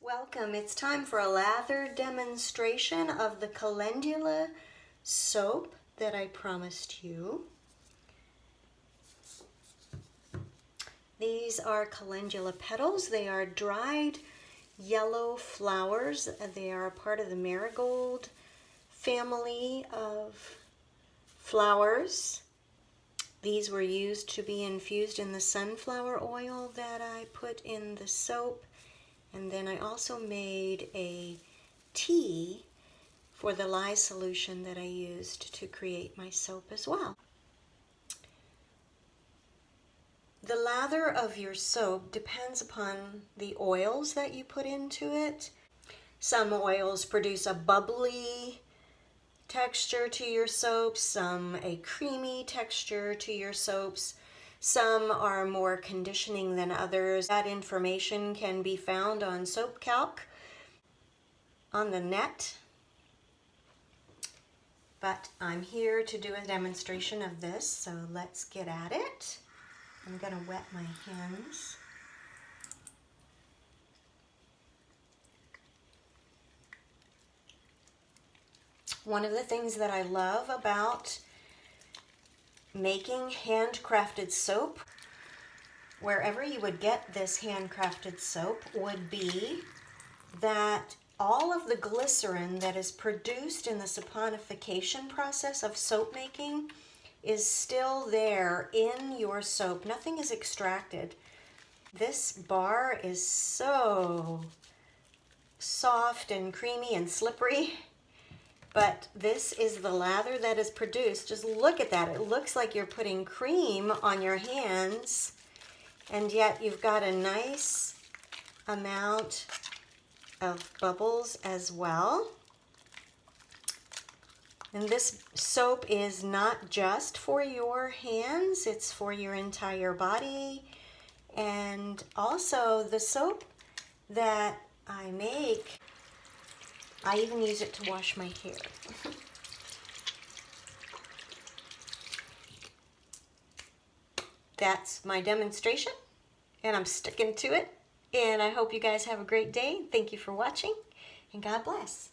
Welcome. It's time for a lather demonstration of the Calendula soap that I promised you. These are calendula petals. They are dried yellow flowers. They are a part of the marigold family of flowers. These were used to be infused in the sunflower oil that I put in the soap. And then I also made a tea for the lye solution that I used to create my soap as well. The lather of your soap depends upon the oils that you put into it. Some oils produce a bubbly texture to your soaps, some a creamy texture to your soaps. Some are more conditioning than others. That information can be found on Soap Calc on the net. But I'm here to do a demonstration of this, so let's get at it. I'm going to wet my hands. One of the things that I love about making handcrafted soap, wherever you would get this handcrafted soap, would be that all of the glycerin that is produced in the saponification process of soap making is still there in your soap. Nothing is extracted. This bar is so soft and creamy and slippery. But this is the lather that is produced. Just look at that. It looks like you're putting cream on your hands, and yet you've got a nice amount of bubbles as well. And this soap is not just for your hands, it's for your entire body. And also the soap that I make, I even use it to wash my hair. That's my demonstration, and I'm sticking to it. And I hope you guys have a great day. Thank you for watching, and God bless.